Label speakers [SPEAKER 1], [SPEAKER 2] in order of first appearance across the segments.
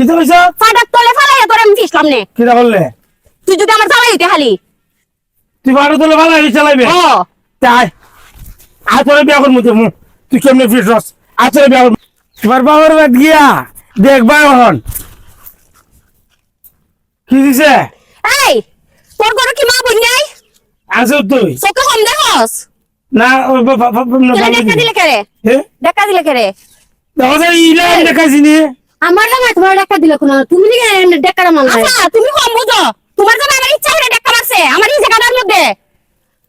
[SPEAKER 1] কি তো কইছ?
[SPEAKER 2] ফাটাক তলে ফালাইয়া তোরে আমি ফিসলাম নে।
[SPEAKER 1] কিটা করলে?
[SPEAKER 2] তুই যদি আমার জ্বালাই দিতে খালি।
[SPEAKER 1] তুই বাড়ি তোলে ভালো চালাইবে?
[SPEAKER 2] ও
[SPEAKER 1] তাই আর তোরে বিয়া করবো তুই কেমনে ফিরছস? আর তোরে বিয়া করবো তোমার বাবার বাদ গিয়া দেখবা এখন কি দিছে?
[SPEAKER 2] এই তোর ঘরে কি মা বোন নাই?
[SPEAKER 1] আছে তুই
[SPEAKER 2] চোখে কম দেখস?
[SPEAKER 1] না
[SPEAKER 2] তোরে দেখা দিলে কেরে? দেখা দিলে কেরে?
[SPEAKER 1] দেখো যে ইলা দেখাইছি নি
[SPEAKER 2] আমার জামাই তোমার দেখা দিলে কোন তুমি কি দেখাটা মান আচ্ছা তুমি কম বুঝো তোমার জামাই আমার ইচ্ছা করে দেখা মারছে আমার এই জায়গাটার মধ্যে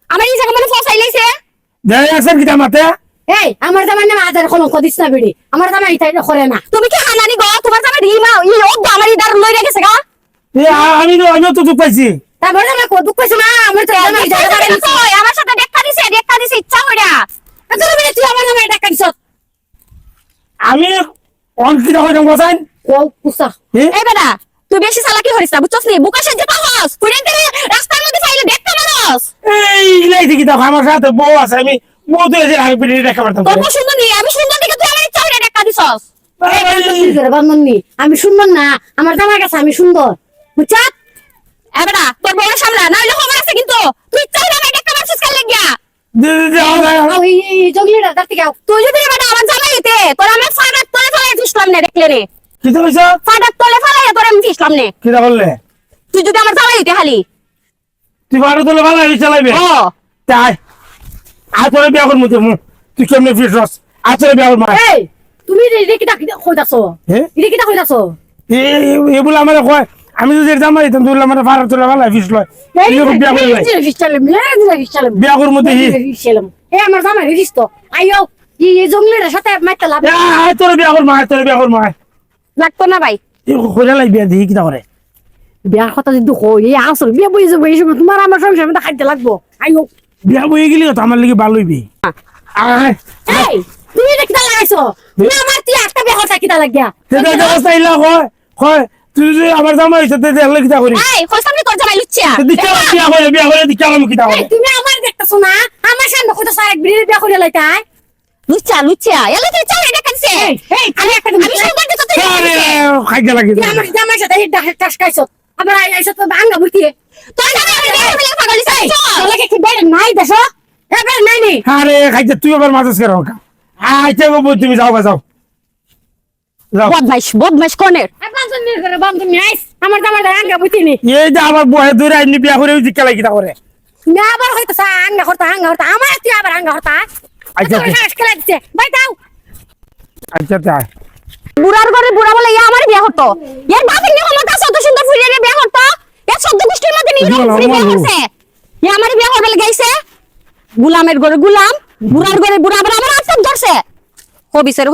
[SPEAKER 2] আমার এই জায়গা মানে ফসাই লাইছে
[SPEAKER 1] দেখ আছেন কিটা মাতে
[SPEAKER 2] এই আমার জামাই নামে আজার কলঙ্ক দিছ না বিড়ি আমার জামাই তাই করে না তুমি কি হানানি গো তোমার জামাই রিমা ই ও আমারই দার লই রেখেছে গা
[SPEAKER 1] এ আমি তো দুঃখ পাইছি
[SPEAKER 2] তারপর জামাই কো দুঃখ পাইছ না আমার তো জামাই জায়গা করে আমার সাথে দেখা দিছে ইচ্ছা করে এত বেশি তুই আমার জামাই দেখা দিছ
[SPEAKER 1] আমি অনকিটা হইতাম গোসাইন
[SPEAKER 2] ও পুসা এই বেটা তুই বেশি চালাকি করিস না বুঝছস নি বুকা সাজে পাহস ফুরেন দিলে রাস্তার মধ্যে ফাইলে দেখতে পারস
[SPEAKER 1] এই ইলাই দেখি দেখো আমার সাথে বউ আছে আমি বউ তো এসে আমি পিড়ি দেখা পারতাম
[SPEAKER 2] তোর সুন্দর নি আমি সুন্দর দিকে তুই আমার ইচ্ছা করে দেখা দিছস আমি সুন্দর না আমার জামাই কাছে আমি সুন্দর বুঝছস এ বেটা তোর বউয়ের সামনে না হলে খবর আছে কিন্তু তুই ইচ্ছা করে আমাকে দেখা মারছিস কেন লাগিয়া ওই জঙ্গলিটা দেখতে যাও তুই যদি বেটা আমার জামাই হইতে তোর আমি ফাটাক তলে ফেলাই দিছলাম না দেখলে রে
[SPEAKER 1] কি তো কইছ?
[SPEAKER 2] ফাটাক তলে ফেলাই তোর আমি দিছলাম না
[SPEAKER 1] কিটা করলে?
[SPEAKER 2] তুই যদি আমার জামাই হইতে খালি
[SPEAKER 1] তুই বাড়ি তোলে ভালো চালাইবে?
[SPEAKER 2] ও
[SPEAKER 1] তাই আর তোরে বিয়া করবো তুই কেমনে ফিরছস? আর তোরে বিয়া করবো
[SPEAKER 2] এই তুমি রেকিটা কইতাছো রেকিটা কইতাছো
[SPEAKER 1] এগুলো আমার কয় আমি যদি জামাই দিতাম তুই আমার ভাড়া তোলে ভালো ফিরছিল বিয়া করবে বিয়া করবো দেখি
[SPEAKER 2] এই আমার জামাই রিস তো আইও এই জঙ্গলের সাথে মাইতে লাভ
[SPEAKER 1] তোরে বিয়া করবো তোরে বিয়া করবো
[SPEAKER 2] লাগতো না ভাই
[SPEAKER 1] কইরা লাই বিয়া দেখি কিটা করে
[SPEAKER 2] বিয়ার কথা যদি কই এই আসল বিয়া বই যাবো এই সময় তোমার আমার সংসার মধ্যে খাইতে লাগবো আইও
[SPEAKER 1] বিয়া বই গেলি তো আমার লাগি ভালো হইবি
[SPEAKER 2] এই তুমি এটা কিটা লাগাইছো না আমার তুই একটা বিয়া কথা কিটা লাগিয়া
[SPEAKER 1] সেটা অবস্থা ইলা কয় তুই যদি আমার জামাই হইছে দেখলে কিটা করি
[SPEAKER 2] এই কইছাম নি তোর জামাই লুচ্চা
[SPEAKER 1] বিয়া করে দিকে আমি কিটা করে
[SPEAKER 2] তুমি আমার দেখতাছো না আমার সামনে কইতাছ আরেক বিয়া করে লাইতাই লুচ্চা এলা তুই চাই এটা কাছে এই আমি একটা আমি সুন্দর দিতে তুই
[SPEAKER 1] আরে খাইতে লাগি
[SPEAKER 2] আমার জামাই সাথে এটা টাস খাইছো আবার আইছো তো ভাঙা বুঝতি তোর জামাই বিয়া পাগল হইছে তোকে কি বের নাই দেশো এবার নাই নি
[SPEAKER 1] আরে খাইতে তুই আবার মাঝে করে হোক আইতে গো তুমি যাও যাও
[SPEAKER 2] বদমাইশ কোনের বান্ধবী আইস আমার জামাই আঙ্গা বুঝতি নি
[SPEAKER 1] এই যে আমার বয়ে ধরে আইনি বিয়া করে দিকে লাগি কিটা করে
[SPEAKER 2] না আবার হয়তো আঙ্গা করতা আমার তুই আবার আঙ্গা করতা
[SPEAKER 1] আচ্ছা
[SPEAKER 2] খেলা দিছে ভাই দাও
[SPEAKER 1] আচ্ছা তাই
[SPEAKER 2] বুড়ার ঘরে বুড়া বলে ইয়া আমার বিয়া হতো এর বাপের নিয়ে ক্ষমতা আছে, অত সুন্দর ফুরিয়ে বিয়া হতো এর সদ্য গোষ্ঠীর মধ্যে নিয়ে বিয়া করছে ইয়া আমার বিয়া করবে গাইছে গুলামের ঘরে গুলাম বুড়ার ঘরে বুড়া আবার আমার আত্ম ধরছে হবিসের